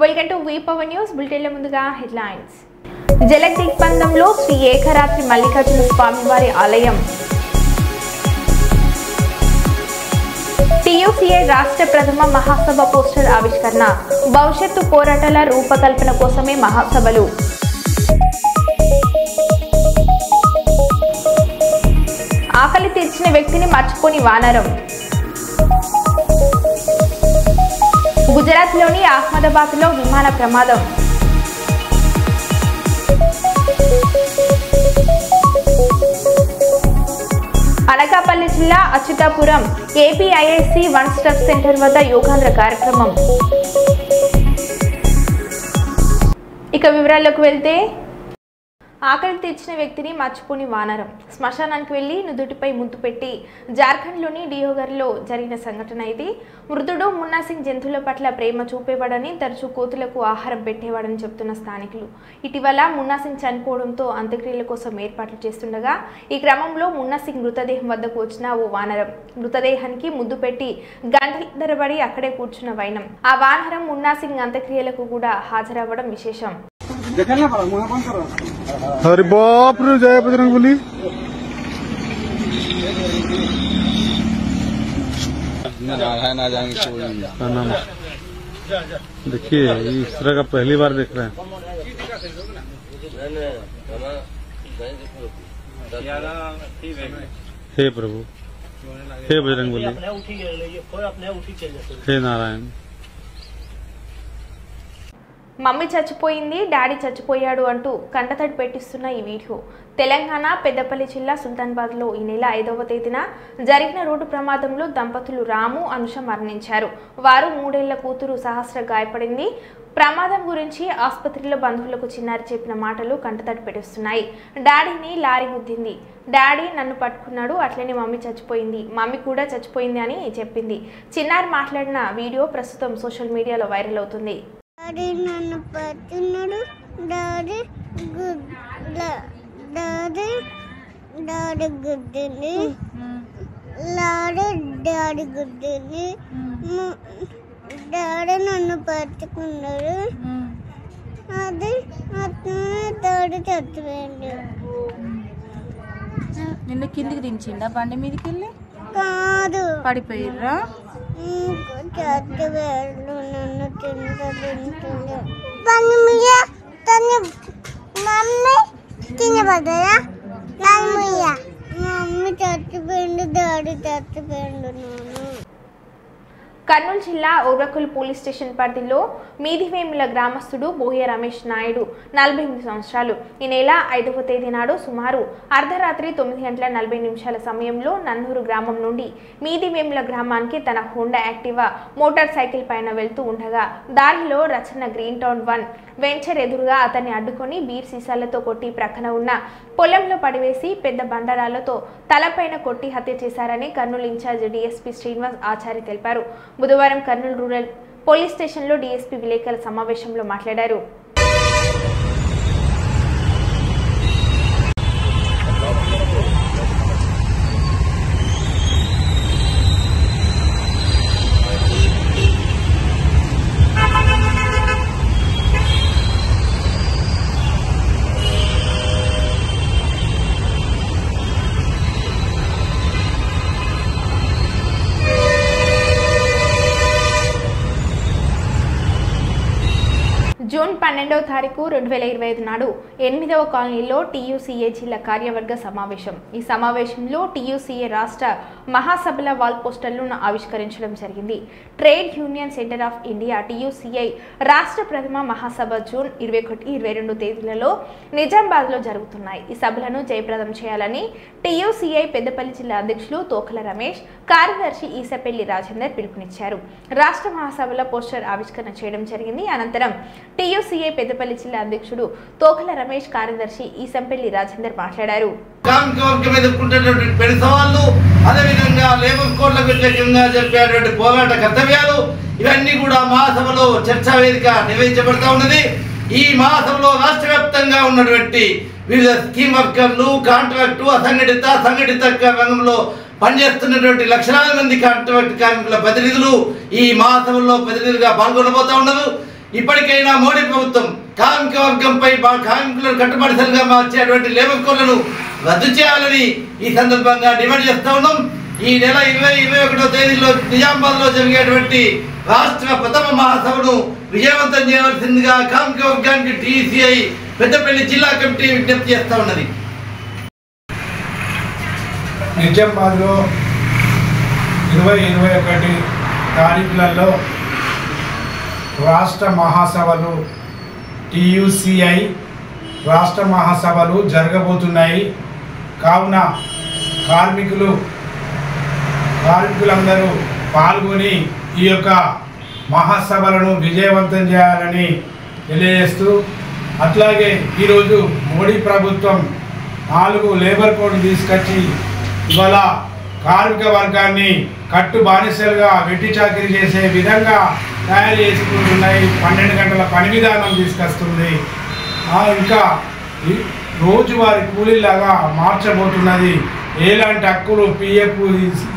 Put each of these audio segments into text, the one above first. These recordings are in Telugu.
Welcome to V power news బులెటిన్ల ముందుగా హెడ్లైన్స్. జలదిగ్బంధంలో శ్రీ ఏకరాత్రి మల్లికార్జున స్వామివారి ఆలయం. టీయూసీఏ రాష్ట్ర ప్రథమ మహాసభ పోస్టర్ ఆవిష్కరణ. భవిష్యత్తు పోరాటాల రూపకల్పన కోసమే మహాసభలు. ఆకలి తీర్చిన వ్యక్తిని మర్చిపోని వానరం. గుజరాత్లోని అహ్మదాబాద్లో విమాన ప్రమాదం. అనకాపల్లి జిల్లా Achyutapuram APIIC one stop centre వద్ద యోగాంధ్ర కార్యక్రమం. ఇక వివరాల్లోకి వెళ్తే, ఆకలి తీర్చిన వ్యక్తిని మర్చిపోని వానరం. శ్మశానానికి వెళ్లి నుదుటిపై ముద్దు పెట్టి జార్ఖండ్లోని డియోగర్లో జరిగిన సంఘటన ఇది. మృతుడు మున్నా సింగ్ జంతువుల పట్ల ప్రేమ చూపేవాడని, తరచూ కోతులకు ఆహారం పెట్టేవాడని చెబుతున్న స్థానికులు. ఇటీవల మున్నా సింగ్ చనిపోవడంతో అంత్యక్రియల కోసం ఏర్పాట్లు చేస్తుండగా ఈ క్రమంలో మున్నా సింగ్ మృతదేహం వద్దకు వచ్చిన ఓ వానరం మృతదేహానికి ముద్దు పెట్టి గంటల తరబడి అక్కడే కూర్చున్న వైనం. ఆ వానరం మున్నా సింగ్ అంత్యక్రియలకు కూడా హాజరవ్వడం విశేషం. अरे बाप रे, जय बजरंगबली। ना जाएंगे देखिए, इस तरह का पहली बार देख रहे हैं। हे प्रभु, हे बजरंगबली, हे नारायण। మమ్మీ చచ్చిపోయింది, డాడీ చచ్చిపోయాడు అంటూ కంటతడి పెట్టిస్తున్న ఈ వీడియో తెలంగాణ పెద్దపల్లి జిల్లా సుల్తానాబాద్లో ఈ నెల 5వ తేదీన జరిగిన రోడ్డు ప్రమాదంలో దంపతులు రాము, అనుష మరణించారు. వారు 3 ఏళ్ల కూతురు సహస్ర గాయపడింది. ప్రమాదం గురించి ఆసుపత్రిలో బంధువులకు చిన్నారి చెప్పిన మాటలు కంటతడి పెట్టిస్తున్నాయి. డాడీని లారీ గుద్దింది, డాడీ నన్ను పట్టుకున్నాడు, అట్లనే మమ్మీ చచ్చిపోయింది, మమ్మీ కూడా చచ్చిపోయింది అని చెప్పింది. చిన్నారి మాట్లాడిన వీడియో ప్రస్తుతం సోషల్ మీడియాలో వైరల్ అవుతుంది. డాడీ నన్ను పట్టుకున్నాడు, డాడీ గుద్దింది, డాడీ గుద్దింది, డాడీ నన్ను పట్టుకున్నాడు, అది డాడీ చచ్చిపోయింది. నిన్ను కిందికి దించిండా బండి మీదకి వెళ్ళి? కాదు, పడిపోయిర్రా? చచ్చిపోయాడు, నన్ను తింటుండే బండి మీద మమ్మీ తినబడ్డా, మమ్మీ చచ్చిపోయిండు, డాడీ చచ్చిపోయిండు. కర్నూలు జిల్లా ఓర్వకల్ పోలీస్ స్టేషన్ పరిధిలో మీదివేముల గ్రామస్తుడు బోయ రమేష్ నాయుడు 48 సంవత్సరాలు ఈ నెల 5వ తేదీ నాడు సుమారు అర్ధరాత్రి 9:40 సమయంలో నన్నూరు గ్రామం నుండి మీదివేముల గ్రామానికి తన హోండా యాక్టివా మోటార్ సైకిల్ పైన వెళ్తూ ఉండగా దారిలో రచన గ్రీన్ టౌన్ 1 వెంచర్ ఎదురుగా అతన్ని అడ్డుకొని బీర్ సీసాలతో కొట్టి ప్రక్కన ఉన్న పొలంలో పడివేసి పెద్ద బండరాలతో తలపైన కొట్టి హత్య చేశారని కర్నూలు ఇన్ఛార్జ్ డీఎస్పీ శ్రీనివాస్ ఆచారి తెలిపారు. బుధవారం కర్నూలు రూరల్ పోలీస్ స్టేషన్లో డీఎస్పీ విలేకరుల సమావేశంలో మాట్లాడారు. జూన్ 12వ తారీఖు 2025 నాడు 8వ కాలనీలో టీయూసీఏ జిల్లా కార్యవర్గ సమావేశం. ఈ సమావేశంలో టీయూసీఏ రాష్ట్ర మహాసభల వాల్ పోస్టర్లను ఆవిష్కరించడం జరిగింది. Trade union centre of India TUCI రాష్ట్ర ప్రథమ మహాసభ జూన్ 21, 22 తేదీలలో నిజామాబాద్లో జరుగుతున్నాయి. ఈ సభలను జయప్రదం చేయాలని టీయూసీఐ పెద్దపల్లి జిల్లా అధ్యక్షులు తోకల రమేష్, కార్యదర్శి ఈసపెల్లి రాజేందర్ పిలుపునిచ్చారు. రాష్ట్ర మహాసభల పోస్టర్ ఆవిష్కరణ చేయడం జరిగింది. అనంతరం టీయూసీఏ పెద్దపల్లి జిల్లా అధ్యక్షుడు తోకల రమేష్, కార్యదర్శి ఈసంపల్లి రాజేందర్ మాట్లాడారు. అదేవిధంగా లేబర్ కోడ్లకు వ్యతిరేకంగా చెప్పేటువంటి పోరాట కర్తవ్యాలు ఇవన్నీ కూడా మహాసభలో చర్చా వేదిక నిర్వహించబడతా ఉన్నది. ఈ మహాసభలో రాష్ట్ర వ్యాప్తంగా ఉన్నటువంటి వివిధ స్కీమ్ వర్కర్లు, కాంట్రాక్టు, అసంఘటిత, సంఘటిత రంగంలో పనిచేస్తున్నటువంటి లక్షలాది మంది కాంట్రాక్ట్ కార్మికుల ప్రతినిధులు ఈ మహాసభలో ప్రతినిధులుగా పాల్గొనబోతా ఉన్నారు. ఇప్పటికైనా మోడీ ప్రభుత్వం కార్మిక వర్గంపై కార్మికులను కట్టుబడిసలుగా మార్చేటువంటి లేబర్ కోడ్లను రద్దు చేయాలని ఈ సందర్భంగా డిమాండ్ చేస్తా ఉన్నాం. ఈ నెల 20-21 తేదీలో నిజామాబాద్లో జరిగేటువంటి రాష్ట్ర ప్రథమ మహాసభను విజయవంతం చేయవలసిందిగా కార్మిక వర్గానికి టీసీఐ పెద్దపల్లి జిల్లా కమిటీ విజ్ఞప్తి చేస్తా ఉన్నది. నిజామాబాద్లో 20-21 తారీఖులలో రాష్ట్ర మహాసభలు టీయూసీఐ రాష్ట్ర మహాసభలు జరగబోతున్నాయి. కావున కార్మికులందరూ పాల్గొని ఈ యొక్క మహాసభలను విజయవంతం చేయాలని తెలియజేస్తూ, అట్లాగే ఈరోజు మోడీ ప్రభుత్వం 4 లేబర్ కోడ్ తీసుకొచ్చి ఇవాళ కార్మిక వర్గాన్ని కట్టు బానిసలుగా వెట్టి చాకిరీ చేసే విధంగా తయారు చేసుకుంటున్నాయి. 12 గంటల పని విధానం తీసుకొస్తుంది. ఇంకా రోజువారి కూలీలాగా మార్చబోతున్నది. ఎలాంటి హక్కులు పిఎఫ్,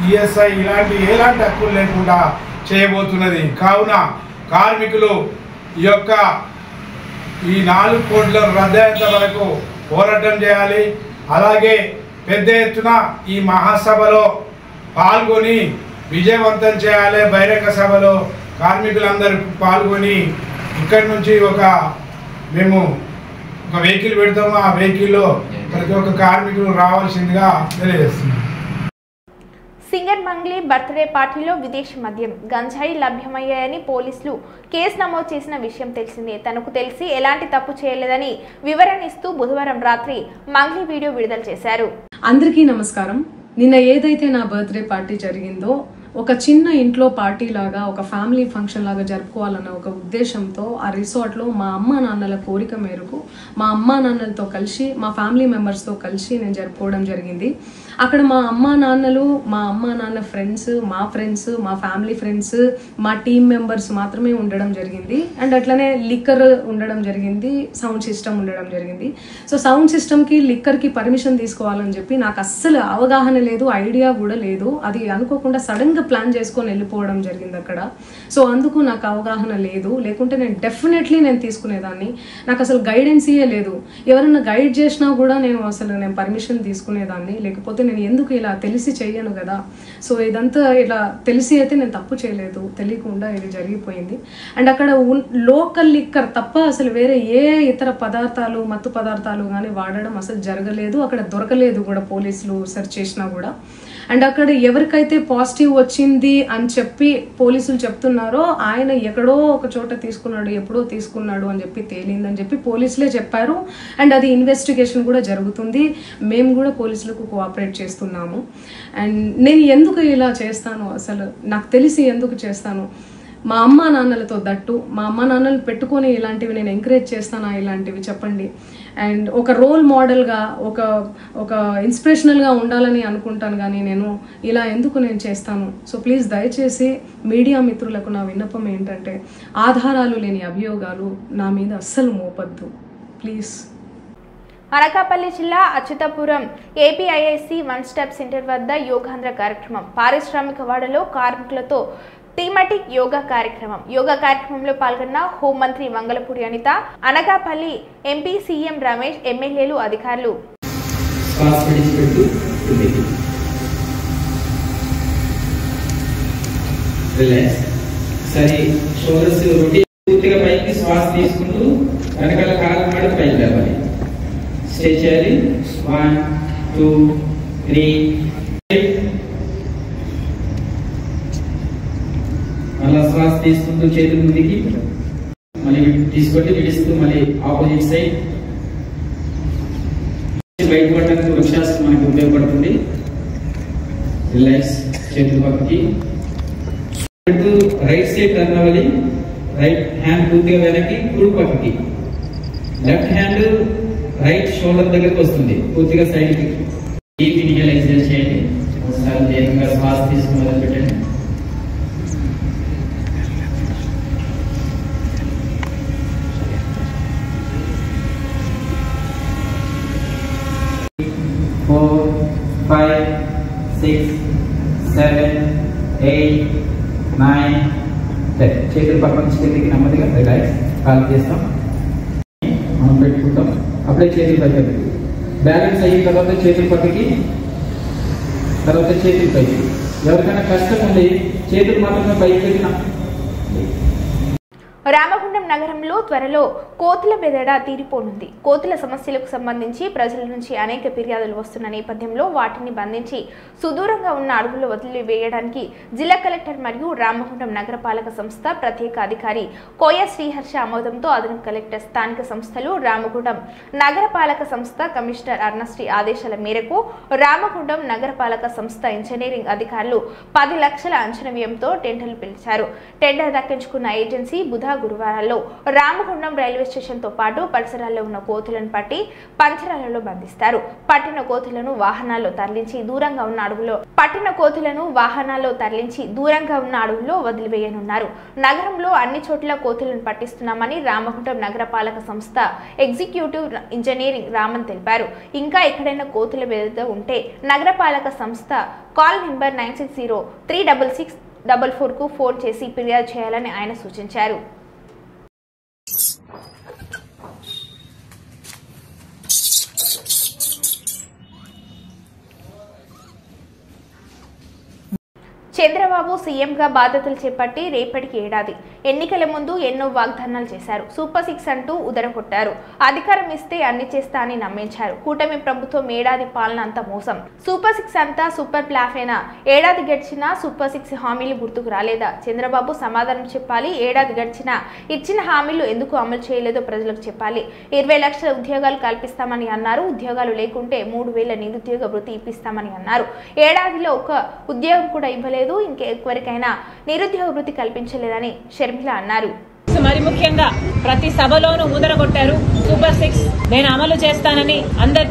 ఈఎస్ఐ ఇలాంటి ఎలాంటి హక్కులు లేకుండా చేయబోతున్నది. కావున కార్మికులు ఈ 4 కోడ్ల రద్దయ్యేంత వరకు పోరాటం చేయాలి. అలాగే పెద్ద ఎత్తున ఈ మహాసభలో పాల్గొని విజయవంతం చేయాలి. బహిరంగ సభలో కార్మికులందరూ పాల్గొని ఇక్కడి నుంచి మేము ఒక వెహికల్ పెడతాము. ఆ వెహికల్లో ప్రతి ఒక్క కార్మికులు రావాల్సిందిగా తెలియజేస్తున్నాం. సింగర్ మంగ్లీ బర్త్డే పార్టీలో విదేశీ మద్యం గంజాయి లభ్యమయ్యాయని పోలీసులు కేసు నమోదు చేసిన విషయం తెలిసిందే. తనకు తెలిసి ఎలాంటి తప్పు చేయలేదని వివరణ ఇస్తూ బుధవారం రాత్రి మంగ్లీ వీడియో విడుదల చేశారు. అందరికీ నమస్కారం. నిన్న ఏదైతే నా బర్త్డే పార్టీ జరిగిందో ఒక చిన్న ఇంట్లో పార్టీ లాగా, ఒక ఫ్యామిలీ ఫంక్షన్ లాగా జరుపుకోవాలన్న ఒక ఉద్దేశంతో ఆ రిసార్ట్లో మా అమ్మా నాన్నల కోరిక మేరకు మా అమ్మా నాన్నలతో కలిసి, మా ఫ్యామిలీ మెంబర్స్తో కలిసి నేను జరుపుకోవడం జరిగింది. అక్కడ మా అమ్మా నాన్నలు, మా అమ్మా నాన్న ఫ్రెండ్స్, మా ఫ్రెండ్స్, మా ఫ్యామిలీ ఫ్రెండ్స్, మా టీమ్ మెంబర్స్ మాత్రమే ఉండడం జరిగింది. అండ్ అట్లనే లిక్కర్ ఉండడం జరిగింది, సౌండ్ సిస్టమ్ ఉండడం జరిగింది. సో సౌండ్ సిస్టమ్కి, లిక్కర్కి పర్మిషన్ తీసుకోవాలని చెప్పి నాకు అస్సలు అవగాహన లేదు, ఐడియా కూడా లేదు. అది అనుకోకుండా సడన్గా ప్లాన్ చేసుకొని వెళ్ళిపోవడం జరిగింది అక్కడ. సో అందుకు నాకు అవగాహన లేదు. లేకుంటే నేను డెఫినెట్లీ తీసుకునేదాన్ని. నాకు అసలు గైడెన్సీయే లేదు. ఎవరైనా గైడ్ చేసినా కూడా నేను పర్మిషన్ తీసుకునేదాన్ని. లేకపోతే నేను ఎందుకు ఇలా తెలిసి చెయ్యను కదా. సో ఇదంతా ఇలా తెలిసి అయితే నేను తప్పు చేయలేదు, తెలియకుండా ఇది జరిగిపోయింది. అండ్ అక్కడ లోకల్ లిక్కర్ తప్ప అసలు వేరే ఏ ఇతర పదార్థాలు, మత్తు పదార్థాలు కానీ వాడడం అసలు జరగలేదు. అక్కడ దొరకలేదు కూడా, పోలీసులు సెర్చ్ చేసినా కూడా. అండ్ అక్కడ ఎవరికైతే పాజిటివ్ వచ్చింది అని చెప్పి పోలీసులు చెప్తున్నారో ఆయన ఎక్కడో ఒక చోట తీసుకున్నాడు, ఎప్పుడో తీసుకున్నాడు అని చెప్పి తేలిందని చెప్పి పోలీసులే చెప్పారు. అండ్ అది ఇన్వెస్టిగేషన్ కూడా జరుగుతుంది. మేము కూడా పోలీసులకు కోఆపరేట్ చేస్తున్నాము. అండ్ నేను ఎందుకు ఇలా చేస్తాను, అసలు నాకు తెలిసి ఎందుకు చేస్తాను, మా అమ్మా నాన్నలతో దట్టు, మా అమ్మా నాన్నలు పెట్టుకొని ఇలాంటివి నేను ఎంకరేజ్ చేస్తానా, ఇలాంటివి చెప్పండి. అండ్ ఒక రోల్ మోడల్గా, ఒక ఇన్స్పిరేషనల్గా ఉండాలని అనుకుంటాను, కానీ నేను ఇలా ఎందుకు నేను చేస్తాను. సో ప్లీజ్ దయచేసి మీడియా మిత్రులకు నా విన్నపం ఏంటంటే, ఆధారాలు లేని అభియోగాలు నా మీద అస్సలు మోపద్దు ప్లీజ్. అనకాపల్లి జిల్లా అచ్యుతాపురం ఏపీఐఐసి 1 స్టెప్ సెంటర్ వద్ద యోగాంధ్ర కార్యక్రమం. పారిశ్రామిక వాడలో కార్మికులతో థీమాటిక్ యోగా కార్యక్రమంలో పాల్గొన్న హోంమంత్రి మంగళపూడి అనిత, అనకాపల్లి ఎంపీ సీఎం రమేష్, ఎమ్మెల్యేలు, అధికారులు. మళ్ళీ శ్వాస తీసుకుంటూ చేతులు ముందుకి, మళ్ళీ తీసుకుంటూ విడిస్తూ మళ్ళీ ఆపోజిట్ సైడ్ బయటపడడానికి వృక్షాసనం మనకి ఉపయోగపడుతుంది. రిలాక్స్, చేతులు పక్కకి, రైట్ సైడ్ టర్న్ అవ్వాలి. రైట్ హ్యాండ్ పూర్తిగా వెనక్కి, కుడి పక్కకి. లెఫ్ట్ హ్యాండ్ రైట్ షోల్డర్ దగ్గరికి వస్తుంది, పూర్తిగా సైడ్కి. డీప్ ఇనిషియలైజేషన్ చేయండి. ఒకసారి దీర్ఘంగా శ్వాస తీసుకుని మొదలు పెట్టండి. చేతులు పక్క నుంచి కిందికి నెమ్మదిగా రిలాక్స్ కాల్ చేస్తాం, మనం పెట్టుకుంటాం. అప్పుడే చేతులు పైకి బ్యాలెన్స్ అయిన తర్వాత చేతులు పక్కకి, తర్వాత చేతులు పైకి. ఎవరికైనా కష్టం ఉంది చేతులు మాత్రమే పైకి పెట్టిన. రామగుండం నగరంలో త్వరలో కోతుల బెదడ తీరిపోనుంది. కోతుల సమస్యలకు సంబంధించి ప్రజల నుంచి అనేక ఫిర్యాదులు వస్తున్న నేపథ్యంలో వాటిని బంధించి సుదూరంగా ఉన్న అడవుల్లో వదిలివేయడానికి జిల్లా కలెక్టర్ మరియు రామగుండం నగరపాలక సంస్థ ప్రత్యేక అధికారి కోయ శ్రీహర్ష ఆమోదంతో అదనపు కలెక్టర్, స్థానిక సంస్థలు, రామగుండం నగరపాలక సంస్థ కమిషనర్ అర్నశ్రీ ఆదేశాల మేరకు రామగుండం నగరపాలక సంస్థ ఇంజనీరింగ్ అధికారులు 10 లక్షల అంచనా వ్యయంతో టెండర్లు పిలిచారు. టెండర్ దక్కించుకున్న ఏజెన్సీ గురువారాల్లో రామగుండం రైల్వే స్టేషన్ తో పాటు పరిసరాల్లో ఉన్న కోతులను పట్టి పంజరాలలో బంధిస్తారు. పట్టిన కోతులను వాహనాల్లో తరలించి దూరంగా ఉన్న అడవుల్లో వదిలివేయనున్నారు. నగరంలో అన్ని చోట్ల కోతులను పట్టిస్తున్నామని రామగుండం నగరపాలక సంస్థ ఎగ్జిక్యూటివ్ ఇంజనీరింగ్ రామన్ తెలిపారు. ఇంకా ఎక్కడైనా కోతుల బెదడ ఉంటే నగరపాలక సంస్థ కాల్ నెంబర్ 96036644కు ఫోన్ చేసి ఫిర్యాదు చేయాలని ఆయన సూచించారు. చంద్రబాబు సీఎంగా బాధ్యతలు చేపట్టి రేపటికి ఏడాది. ఎన్నికల ముందు ఎన్నో వాగ్దానాలు చేశారు. సూపర్ 6 అంటూ ఉదరగొట్టారు. అధికారం ఇస్తే అన్ని చేస్తా అని నమ్మించారు. కూటమి ప్రభుత్వం ఏడాది పాలన అంతా మోసం. సూపర్ 6 అంతా సూపర్ ప్లాఫేనా? ఏడాది గడిచినా సూపర్ 6 హామీలు గుర్తుకు రాలేదా? చంద్రబాబు సమాధానం చెప్పాలి. ఏడాది గడిచినా ఇచ్చిన హామీలు ఎందుకు అమలు చేయలేదో ప్రజలకు చెప్పాలి. 20 లక్షల ఉద్యోగాలు కల్పిస్తామని అన్నారు. ఉద్యోగాలు లేకుంటే 3000 నిరుద్యోగ వృత్తి ఇప్పిస్తామని అన్నారు. ఏడాదిలో ఒక ఉద్యోగం కూడా ఇవ్వలేదు. ఇంకెవరికైనా నిరుద్యోగ వృత్తి కల్పించలేదని షర్మిల అన్నారు. మరి ముఖ్యంగా ప్రతి సభలోనూ ఊదరగొట్టారు. సూపర్ 6 నేను అమలు చేస్తానని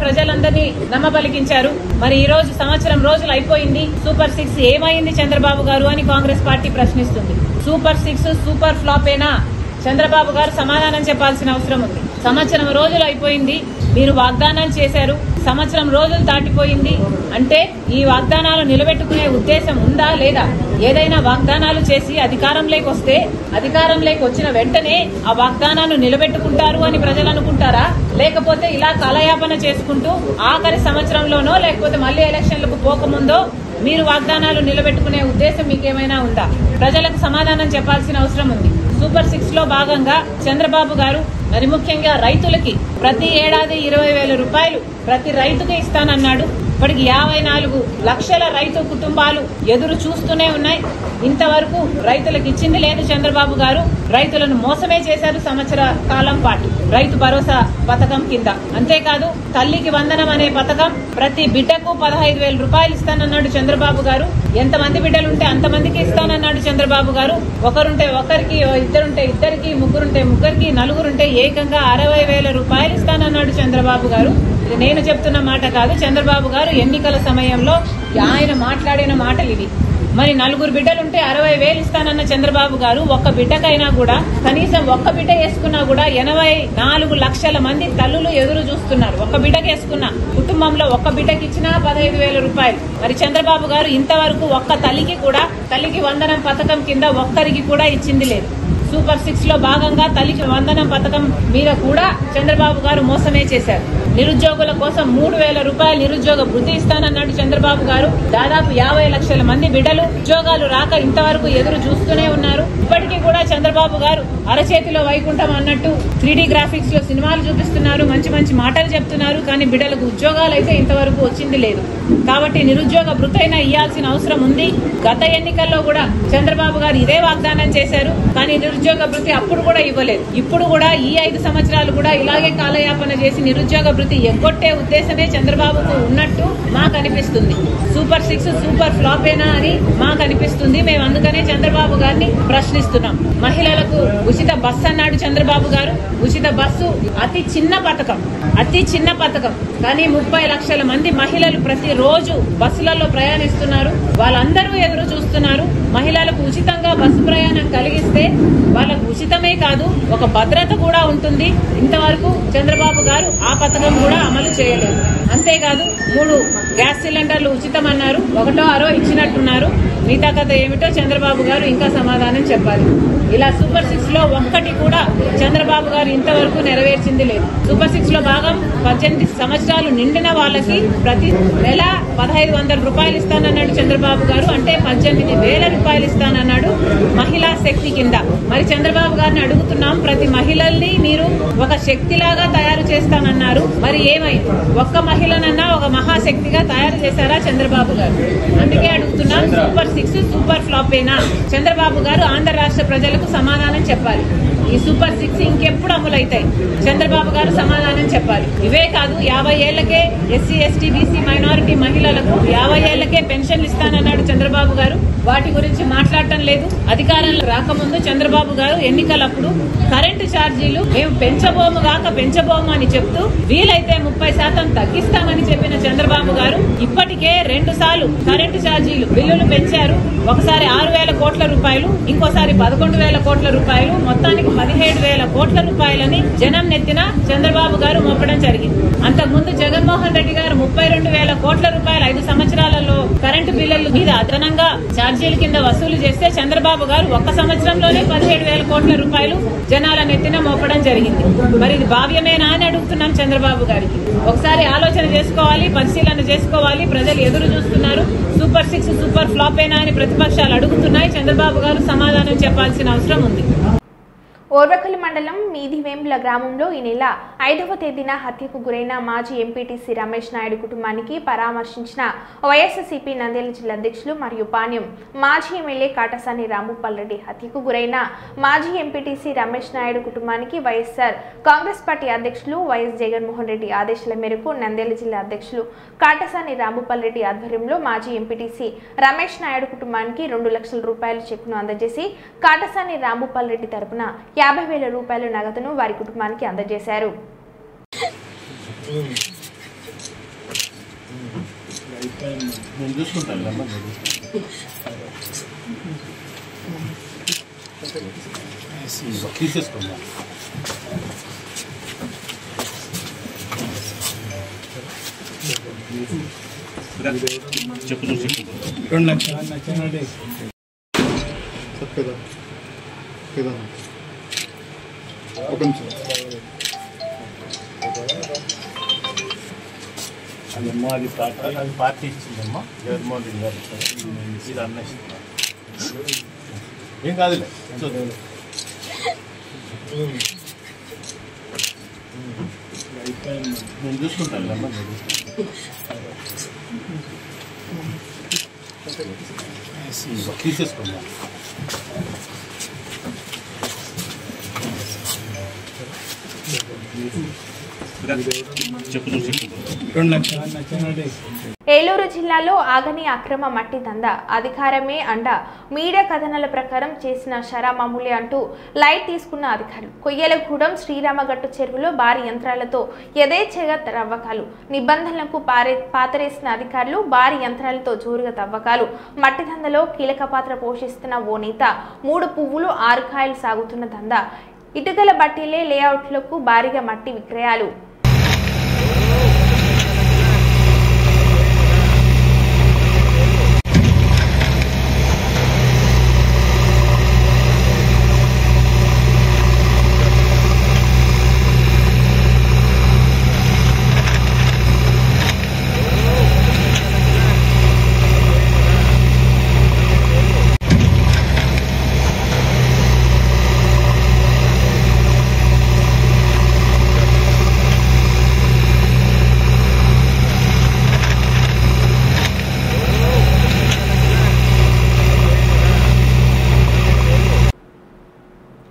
ప్రజలందరినీ నమ్మబలికించారు. మరి ఈ రోజు సంవత్సరం రోజులు అయిపోయింది. సూపర్ 6 ఏమైంది చంద్రబాబు గారు అని కాంగ్రెస్ పార్టీ ప్రశ్నిస్తుంది. సూపర్ 6 సూపర్ ఫ్లాపేనా? చంద్రబాబు గారు సమాధానం చెప్పాల్సిన అవసరం ఉంది. సంవత్సరం రోజులు అయిపోయింది. మీరు వాగ్దానం చేశారు. సంవత్సరం రోజులు దాటిపోయింది. అంటే ఈ వాగ్దానాలు నిలబెట్టుకునే ఉద్దేశం ఉందా లేదా? ఏదైనా వాగ్దానాలు చేసి అధికారంలోకి వస్తే అధికారంలోకి వచ్చిన వెంటనే ఆ వాగ్దానాన్ని నిలబెట్టుకుంటారు అని ప్రజలు అనుకుంటారా? లేకపోతే ఇలా కాలయాపన చేసుకుంటూ ఆఖరి సంవత్సరంలోనో లేకపోతే మళ్లీ ఎలక్షన్లకు పోకముందో మీరు వాగ్దానాలు నిలబెట్టుకునే ఉద్దేశం మీకేమైనా ఉందా? ప్రజలకు సమాధానం చెప్పాల్సిన అవసరం ఉంది. సూపర్ 6 లో భాగంగా చంద్రబాబు గారు మరి ముఖ్యంగా రైతులకి ప్రతి ఏడాది 20,000 రూపాయలు ప్రతి రైతుకి ఇస్తానన్నాడు. ఇప్పటికి 54 లక్షల రైతు కుటుంబాలు ఎదురు చూస్తూనే ఉన్నాయి. ఇంతవరకు రైతులకు ఇచ్చింది లేదు చంద్రబాబు గారు. రైతులను మోసమే చేశారు సంవత్సర కాలం పాటు రైతు భరోసా పథకం కింద. అంతేకాదు తల్లికి వందనం అనే పథకం ప్రతి బిడ్డకు 15,000 రూపాయలు ఇస్తానన్నాడు చంద్రబాబు గారు. ఎంతమంది బిడ్డలుంటే అంతమందికి ఇస్తానన్నాడు చంద్రబాబు గారు. ఒకరుంటే ఒకరికి, ఇద్దరుంటే ఇద్దరికి, ముగ్గురుంటే ముగ్గురికి, నలుగురుంటే ఏకంగా 60,000 రూపాయలు ఇస్తానన్నాడు చంద్రబాబు గారు. ఇది నేను చెప్తున్న మాట కాదు. చంద్రబాబు గారు ఎన్నికల సమయంలో ఆయన మాట్లాడిన మాటలు ఇవి. మరి 4 బిడ్డలుంటే 60,000 ఇస్తానన్న చంద్రబాబు గారు ఒక్క బిడ్డకైనా కూడా కనీసం ఒక్క బిడ్డ వేసుకున్నా కూడా 84 లక్షల మంది తల్లులు ఎదురు చూస్తున్నారు. ఒక్క బిడ్డకి వేసుకున్న కుటుంబంలో ఒక్క బిడ్డకి ఇచ్చినా 15,000 రూపాయలు. మరి చంద్రబాబు గారు ఇంతవరకు ఒక్క తల్లికి వందనం పథకం కింద ఒక్కరికి కూడా ఇచ్చింది లేదు. సూపర్ 6 లో భాగంగా తల్లికి వందనం పథకం మీద కూడా చంద్రబాబు గారు మోసమే చేశారు. నిరుద్యోగుల కోసం 3,000 రూపాయలు నిరుద్యోగ వృత్తి ఇస్తానన్నాడు చంద్రబాబు గారు. దాదాపు 50 లక్షల మంది బిడ్డలు ఉద్యోగాలు రాక ఇంతవరకు ఎదురు చూస్తూనే ఉన్నారు. ఇప్పటికీ కూడా చంద్రబాబు గారు అరచేతిలో వైకుంఠం అన్నట్టు 3D గ్రాఫిక్స్ లో సినిమాలు చూపిస్తున్నారు, మంచి మంచి మాటలు చెప్తున్నారు. కానీ బిడ్డలకు ఉద్యోగాలు అయితే ఇంతవరకు వచ్చింది లేదు. కాబట్టి నిరుద్యోగ వృత్తి అయినా ఇవ్వాల్సిన అవసరం ఉంది. గత ఎన్నికల్లో కూడా చంద్రబాబు గారు ఇదే వాగ్దానం చేశారు. కానీ నిరుద్యోగ వృత్తి అప్పుడు కూడా ఇవ్వలేదు. ఇప్పుడు కూడా ఈ 5 సంవత్సరాలు కూడా ఇలాగే కాలయాపన చేసి నిరుద్యోగ వృత్తి ఎగ్గొట్టే ఉద్దేశమే చంద్రబాబుకు ఉన్నట్టు మాకు అనిపిస్తుంది. సూపర్ 6 సూపర్ ఫ్లాపేనా అని మాకు అనిపిస్తుంది. మేము అందుకనే చంద్రబాబు గారిని ప్రశ్నిస్తున్నాం. మహిళలకు ఉచిత బస్సు అన్నాడు చంద్రబాబు గారు. ఉచిత బస్సు అతి చిన్న పథకం కానీ 30 లక్షల మంది మహిళలు ప్రతిరోజు బస్సులలో ప్రయాణిస్తున్నారు. వాళ్ళందరూ ఎదురు చూస్తున్నారు. మహిళలకు ఉచితంగా బస్సు ప్రయాణం కలిగిస్తే వాళ్ళకు ఉచితమే కాదు ఒక భద్రత కూడా ఉంటుంది. ఇంతవరకు చంద్రబాబు గారు ఆ పథకం కూడా అమలు చేయలేదు. అంతేకాదు 3 గ్యాస్ సిలిండర్లు ఉచితమన్నారు, 1ో 6 ఇచ్చినట్టున్నారు. మిగతా కథ ఏమిటో చంద్రబాబు గారు ఇంకా సమాధానం చెప్పాలి. ఇలా సూపర్ 6 లో ఒక్కటి కూడా చంద్రబాబు గారు ఇంతవరకు నెరవేర్చింది లేదు. సూపర్ 6 లో భాగం 18 సంవత్సరాలు నిండిన వాళ్ళకి ప్రతి నెల 1500 రూపాయలు ఇస్తానన్నాడు చంద్రబాబు గారు. అంటే 18,000 రూపాయలు ఇస్తానన్నాడు మహిళా శక్తి కింద. మరి చంద్రబాబు గారిని అడుగుతున్నాం, ప్రతి మహిళల్ని మీరు ఒక శక్తిలాగా తయారు చేస్తానన్నారు, మరి ఏమైంది? ఒక్క మహిళనన్నా ఒక మహాశక్తిగా తయారు చేశారా చంద్రబాబు గారు? అందుకే అడుగుతున్నాం, సూపర్ 6 సూపర్ ఫ్లాపేనా? చంద్రబాబు గారు ఆంధ్ర రాష్ట్ర ప్రజలకు సమాధానం చెప్పాలి. ఈ సూపర్ 6 ఇంకెప్పుడు అమలవుతాయి? చంద్రబాబు గారు సమాధానం చెప్పాలి. ఇవే కాదు, 50 ఏళ్లకే ఎస్సీ ఎస్టీ బీసీ మైనారిటీ మహిళలకు 50 ఏళ్లకే పెన్షన్లు ఇస్తానన్నాడు చంద్రబాబు గారు. వాటి గురించి మాట్లాడటం లేదు. అధికారంలో రాకముందు చంద్రబాబు గారు ఎన్నికలప్పుడు కరెంటు ఛార్జీలు మేము పెంచబోము అని చెప్తూ వీలైతే 30% తగ్గిస్తామని చెప్పిన చంద్రబాబు గారు ఇప్పటికే 2 సార్లు కరెంటు ఛార్జీలు బిల్లులు పెంచారు. ఒకసారి 6,000 కోట్ల రూపాయలు, ఇంకోసారి 11,000 కోట్ల రూపాయలు, మొత్తానికి 17,000 కోట్ల రూపాయలని జనం నెత్తిన చంద్రబాబు గారు మోపడం జరిగింది. అంతకుముందు జగన్మోహన్ రెడ్డి గారు 32,000 కోట్ల రూపాయలు 5 సంవత్సరాలలో కరెంటు బిల్లుల మీద అదనంగా ఛార్జీల కింద వసూలు చేస్తే చంద్రబాబు గారు 1 సంవత్సరంలోనే 17,000 కోట్ల రూపాయలు జనాల నెత్తిన మోపడం జరిగింది. మరి ఇది భావ్యమేనా అని అడుగుతున్నాం చంద్రబాబు గారికి. ఒకసారి ఆలోచన చేసుకోవాలి, పరిశీలన చేసుకోవాలి. ప్రజలు ఎదురు చూస్తున్నారు. సూపర్ 6 సూపర్ ఫ్లాపేనా అని ప్రతిపక్షాలు అడుగుతున్నాయి. చంద్రబాబు గారు సమాధానం చెప్పాల్సిన అవసరం ఉంది. ఓర్వకల్ మండలం మీదివేంల గ్రామంలో ఈ నెల 5వ తేదీన హత్యకు గురైన మాజీ ఎంపీటీసీ రమేష్ నాయుడు కుటుంబానికి పరామర్శించిన వైఎస్ఆర్సీపీ నంద్యాల జిల్లా అధ్యక్షులు మరియు పాణ్యం మాజీ ఎమ్మెల్యే కాటసాని రాంభూపాల్ రెడ్డి. హత్యకు గురైన మాజీ ఎంపీటీసీ రమేష్ నాయుడు కుటుంబానికి వైఎస్ఆర్ కాంగ్రెస్ పార్టీ అధ్యక్షులు వైఎస్ జగన్మోహన్ రెడ్డి ఆదేశాల మేరకు నంద్యాల జిల్లా అధ్యక్షులు కాటసాని రాంభూపాల్ రెడ్డి ఆధ్వర్యంలో మాజీ ఎంపీటీసీ రమేష్ నాయుడు కుటుంబానికి 2 లక్షల రూపాయల చెక్కును అందజేసి కాటసాని రాంభూపాల్ రెడ్డి తరపున 50,000 రూపాయల నగదును వారి కుటుంబానికి అందజేశారు. అదేమో అది పార్టీ ఇచ్చిందమ్మా జగన్మోహన్ రెడ్డి గారు ఇది అన్నేస్తున్నా ఏం కాదులే. నేను చూసుకుంటాను అమ్మా. తీసేసుకున్నా ఏలూరు జిల్లాలో ఆగని అక్రమ మట్టి దందా అధికారమే అండ మీడియా కథనాల ప్రకారం చేసిన షరా మామూలే అంటూ లైట్ తీసుకున్న అధికారులు. కొయ్యలగూడెం శ్రీరామగట్టు చెరువులో భారీ యంత్రాలతో యథేచ్ఛగా తవ్వకాలు. నిబంధనలకు పాతరేసిన అధికారులు భారీ యంత్రాలతో జోరుగా తవ్వకాలు. మట్టి దందలో కీలక పాత్ర పోషిస్తున్న ఓ నేత 3 పువ్వులు 6 కాయలు సాగుతున్న దందా. ఇటుకల బట్టీలే లేఅవుట్లకు భారీగా మట్టి విక్రయాలు.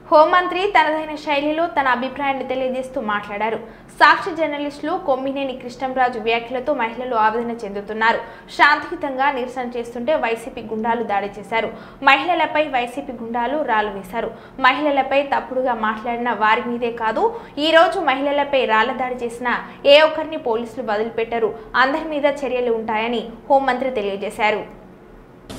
హోంమంత్రి తనదైన శైలిలో తన అభిప్రాయాన్ని తెలియజేస్తూ మాట్లాడారు. సాక్షి జర్నలిస్టులు కొమ్మినేని కృష్ణంరాజు వ్యాఖ్యలతో మహిళలు ఆవేదన చెందుతున్నారు. శాంతియుతంగా నిరసన చేస్తుంటే వైసీపీ గుండాలు దాడి చేశారు. మహిళలపై వైసీపీ గుండాలు రాళ్లు వేశారు. మహిళలపై తప్పుడుగా మాట్లాడిన వారి మీదే కాదు, ఈ రోజు మహిళలపై రాళ్ల దాడి చేసిన ఏ ఒక్కరిని పోలీసులు వదిలిపెట్టారు. అందరి మీద చర్యలు ఉంటాయని హోంమంత్రి తెలియజేశారు.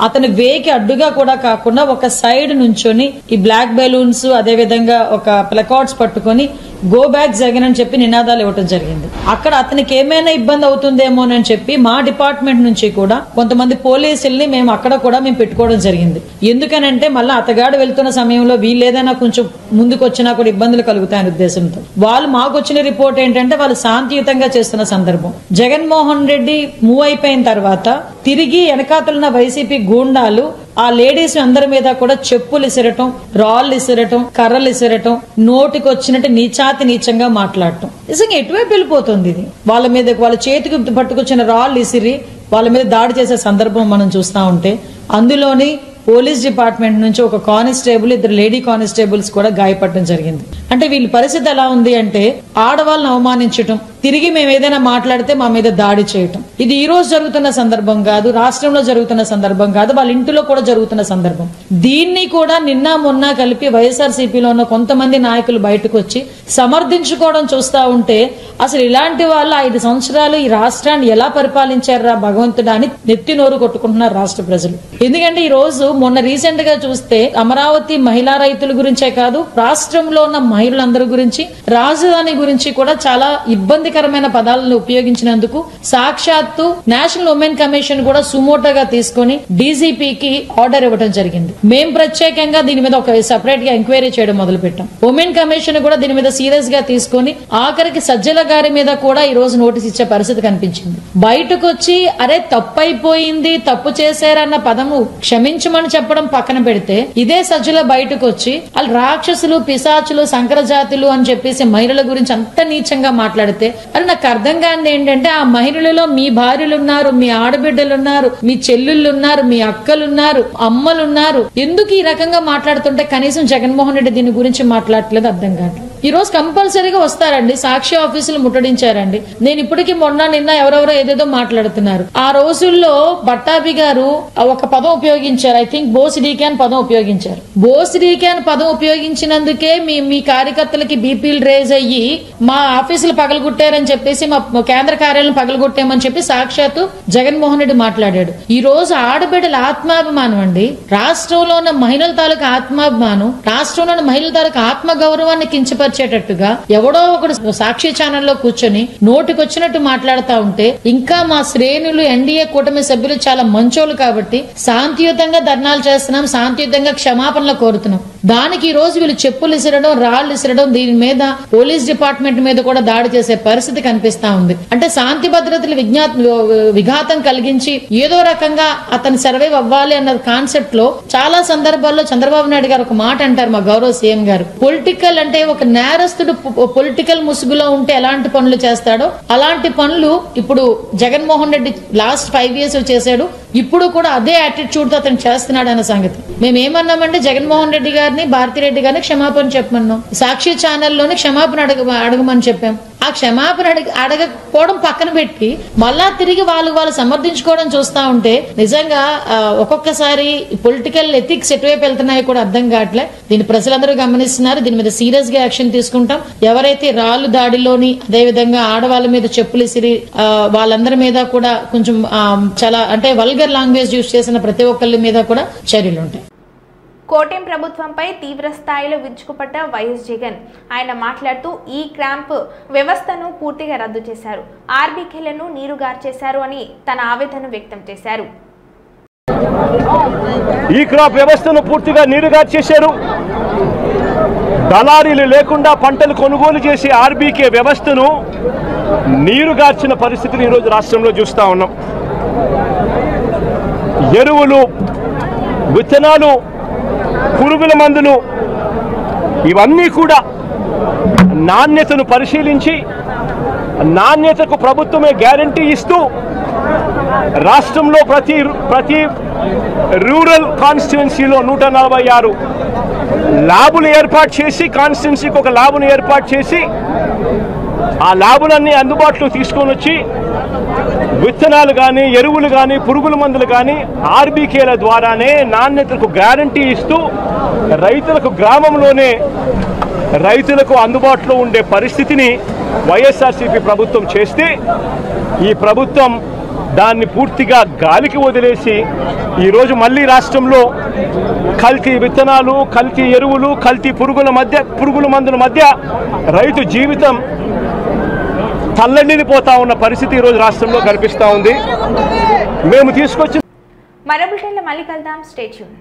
అతని వేకి అడ్డుగా కూడా కాకుండా ఒక సైడ్ నుంచొని ఈ బ్లాక్ బెలూన్స్ అదే విధంగా ఒక ప్లకార్డ్స్ పట్టుకొని గో బ్యాక్ జగన్ అని చెప్పి నినాదాలు ఇవ్వడం జరిగింది. అక్కడ అతనికి ఏమైనా ఇబ్బంది అవుతుందేమోనని చెప్పి మా డిపార్ట్మెంట్ నుంచి కూడా కొంతమంది పోలీసుల్ని మేము అక్కడ కూడా మేము పెట్టుకోవడం జరిగింది. ఎందుకనంటే మళ్ళీ అతగాడు వెళ్తున్న సమయంలో వీళ్ళు ఏదైనా కొంచెం ముందుకు వచ్చినా కూడా ఇబ్బందులు కలుగుతాయనే ఉద్దేశంతో వాళ్ళు మాకు వచ్చిన రిపోర్ట్ ఏంటంటే వాళ్ళు శాంతియుతంగా చేస్తున్న సందర్భం. జగన్మోహన్ రెడ్డి మూవ్ అయిపోయిన తర్వాత తిరిగి వెనకాతలున్న వైసీపీ గూండాలు ఆ లేడీస్ అందరి మీద కూడా చెప్పులు ఇసిరటం, రాళ్ళు ఇసిరటం, కర్రలు ఇసిరటం, నోటికి వచ్చినట్టు నీచాతి నీచంగా మాట్లాడటం నిజంగా ఎటువైపు వెళ్ళిపోతుంది ఇది. వాళ్ళ మీద వాళ్ళ చేతికి పట్టుకొచ్చిన రాళ్ళు ఇసిరి వాళ్ళ మీద దాడి చేసే సందర్భం మనం చూస్తా ఉంటే అందులోని పోలీస్ డిపార్ట్మెంట్ నుంచి ఒక కానిస్టేబుల్, 2 లేడీ కానిస్టేబుల్స్ కూడా గాయపడటం జరిగింది. అంటే వీళ్ళ పరిస్థితి ఎలా ఉంది అంటే ఆడవాళ్ళని అవమానించటం, తిరిగి మేము ఏదైనా మాట్లాడితే మా మీద దాడి చేయటం. ఇది ఈ రోజు జరుగుతున్న సందర్భం కాదు, రాష్ట్రంలో జరుగుతున్న సందర్భం కాదు, వాళ్ళ ఇంటిలో కూడా జరుగుతున్న సందర్భం. దీన్ని కూడా నిన్న మొన్న కలిపి వైఎస్ఆర్సీపీలో ఉన్న కొంతమంది నాయకులు బయటకు వచ్చి సమర్థించుకోవడం చూస్తా ఉంటే అసలు ఇలాంటి వాళ్ళు 5 సంవత్సరాలు ఈ రాష్ట్రాన్ని ఎలా పరిపాలించారా భగవంతుడా అని నెత్తి నోరు కొట్టుకుంటున్నారు రాష్ట్ర ప్రజలు. ఎందుకంటే ఈ రోజు మొన్న రీసెంట్ గా చూస్తే అమరావతి మహిళా రైతుల గురించే కాదు, రాష్ట్రంలో ఉన్న మహిళలందరి గురించి, రాజధాని గురించి కూడా చాలా ఇబ్బందికరమైన పదాలను ఉపయోగించినందుకు సాక్షాత్తు నేషనల్ ఉమెన్ కమిషన్ కూడా సుమోటోగా తీసుకుని డీజీపీకి ఆర్డర్ ఇవ్వడం జరిగింది. మేం ప్రత్యేకంగా దీని మీద ఒక సెపరేట్ గా ఎంక్వైరీ చేయడం మొదలు పెట్టాం. ఉమెన్ కమిషన్ కూడా దీని మీద సీరియస్ గా తీసుకుని ఆఖరికి సజ్జల గారి మీద కూడా ఈ రోజు నోటీస్ ఇచ్చే పరిస్థితి కనిపించింది. బయటకు వచ్చి అరే తప్పైపోయింది, తప్పు చేశారన్న పదము క్షమించమని చెప్పడం పక్కన పెడితే ఇదే సజ్జల బయటకు వచ్చి వాళ్ళు రాక్షసులు, పిశాచులు, సంకరజాతులు అని చెప్పేసి మహిళల గురించి అంత నీచంగా మాట్లాడితే అది నాకు అర్థం కానిది ఏంటంటే ఆ మహిళలలో మీ భార్యలున్నారు, మీ ఆడబిడ్డలున్నారు, మీ చెల్లుళ్ళున్నారు, మీ అక్కలున్నారు, అమ్మలున్నారు. ఎందుకు ఈ రకంగా మాట్లాడుతుంటే కనీసం జగన్మోహన్ రెడ్డి దీని గురించి మాట్లాడట్లేదు అర్థం కాదు. ఈ రోజు కంపల్సరీగా వస్తారండి, సాక్షి ఆఫీసులు ముట్టడించారండి. నేను ఇప్పటికీ నిన్న ఎవరెవరో ఏదేదో మాట్లాడుతున్నారు. ఆ రోజుల్లో పట్టాభి గారు ఒక పదం ఉపయోగించారు, ఐ థింక్ బోసిడీక్యాన్ పదం ఉపయోగించారు. బోసిడీక్యాన్ పదం ఉపయోగించినందుకే మీ కార్యకర్తలకి బీపీలు రేజ్ అయ్యి మా ఆఫీసులు పగలగొట్టారని చెప్పేసి మా కేంద్ర కార్యాలయం పగలగొట్టామని చెప్పి సాక్షాత్తు జగన్మోహన్ రెడ్డి మాట్లాడాడు. ఈ రోజు ఆడబిడ్డల ఆత్మాభిమానం అండి, రాష్ట్రంలో ఉన్న మహిళల తాలూకు ఆత్మాభిమానం, రాష్ట్రంలో ఉన్న మహిళల తాలూకు ఆత్మగౌరవాన్ని కించపరిచేటట్టుగా ఎవడో ఒకడు సాక్షి ఛానల్లో కూర్చొని నోటికొచ్చినట్టు మాట్లాడుతూ ఉంటే ఇంకా మా శ్రేణులు ఎన్డీఏ కూటమి సభ్యులు చాలా మంచోళ్ళు కాబట్టి శాంతియుతంగా ధర్నాలు చేస్తున్నాం, శాంతియుతంగా క్షమాపణలు కోరుతున్నాం. దానికి ఈ రోజు వీళ్ళు చెప్పులు ఇసిరడం, రాళ్లు ఇసిరడం, దీని మీద పోలీస్ డిపార్ట్మెంట్ మీద కూడా దాడి చేసే పరిస్థితి కనిపిస్తా ఉంది. అంటే శాంతి భద్రతలు విఘాతం కలిగించి ఏదో రకంగా అతను సర్వైవ్ అవ్వాలి అన్న కాన్సెప్ట్ లో చాలా సందర్భాల్లో చంద్రబాబు నాయుడు గారు ఒక మాట అంటారు, మా గౌరవ సీఎం గారు, పొలిటికల్ అంటే ఒక నేరస్తుడు పొలిటికల్ ముసుగులో ఉంటే ఎలాంటి పనులు చేస్తాడో అలాంటి పనులు ఇప్పుడు జగన్మోహన్ రెడ్డి లాస్ట్ 5 years చేశాడు. ఇప్పుడు కూడా అదే యాటిట్యూడ్ తో అతను చేస్తున్నాడు అన్న సంగతి. మేమేమన్నామంటే జగన్మోహన్ రెడ్డి గారిని, భారతిరెడ్డి గారిని క్షమాపణ చెప్పమన్నాం. సాక్షి ఛానల్లోనే క్షమాపణ అడగమని చెప్పాం. ఆ క్షమాపణ అడగకపోవడం పక్కన పెట్టి మళ్ళా తిరిగి వాళ్ళు సమర్థించుకోవడం చూస్తా ఉంటే నిజంగా ఒక్కొక్కసారి పొలిటికల్ ఎథిక్స్ ఎటువైపు వెళ్తున్నాయో కూడా అర్థం కావట్లే. దీన్ని ప్రజలందరూ గమనిస్తున్నారు. దీని మీద సీరియస్ గా యాక్షన్ తీసుకుంటాం. ఎవరైతే రాళ్ళు దాడిలోని అదేవిధంగా ఆడవాళ్ళ మీద చెప్పులు ఇసిరి వాళ్ళందరి మీద కూడా కొంచెం చాలా అంటే వల్గర్ లాంగ్వేజ్ యూజ్ చేసిన ప్రతి ఒక్కరి మీద కూడా చర్యలు ఉంటాయి. కోటెం ప్రభుత్వంపై తీవ్ర స్థాయిలో విరుచుకుపడ్డ వైఎస్ జగన్. ఆయన మాట్లాడుతూ ఈ క్యాంప్ వ్యవస్థను పూర్తిగా రద్దు చేశారు, ఆర్బీకేలను నీరుగార్చేశారు అని తన ఆవేదన వ్యక్తం చేశారు. ఈ క్రాప్ వ్యవస్థను పూర్తిగా నీరుగార్చేశారు. దళారీలు లేకుండా పంటలు కొనుగోలు చేసి ఆర్బీకే వ్యవస్థను నీరుగార్చిన పరిస్థితిని ఈరోజు రాష్ట్రంలో చూస్తా ఉన్నాం. ఎరువులు, విత్తనాలు, పురుగుల మందులు ఇవన్నీ కూడా నాణ్యతను పరిశీలించి నాణ్యతకు ప్రభుత్వమే గ్యారంటీ ఇస్తూ రాష్ట్రంలో ప్రతి రూరల్ కాన్స్టిట్యుయెన్సీలో 146 ల్యాబులు ఏర్పాటు చేసి, కాన్స్టిట్యుయెన్సీకి ఒక ల్యాబును ఏర్పాటు చేసి ఆ ల్యాబులన్నీ అందుబాటులో తీసుకొని వచ్చి విత్తనాలు కానీ, ఎరువులు కానీ, పురుగుల మందులు కానీ ఆర్బీకేల ద్వారానే నాణ్యతకు గ్యారంటీ ఇస్తూ రైతులకు గ్రామంలోనే రైతులకు అందుబాటులో ఉండే పరిస్థితిని వైఎస్ఆర్సీపీ ప్రభుత్వం చేస్తే ఈ ప్రభుత్వం దాన్ని పూర్తిగా గాలికి వదిలేసి ఈరోజు మళ్ళీ రాష్ట్రంలో కల్తీ విత్తనాలు, కల్తీ ఎరువులు, కల్తీ పురుగుల మందుల మధ్య రైతు జీవితం తల్లడిల్లిపోతా ఉన్న పరిస్థితి ఈరోజు రాష్ట్రంలో కనిపిస్తూ ఉంది. మేము తీసుకొచ్చిన మరో బులెటిన్లో మళ్ళీ కలుద్దాం. Stay tune.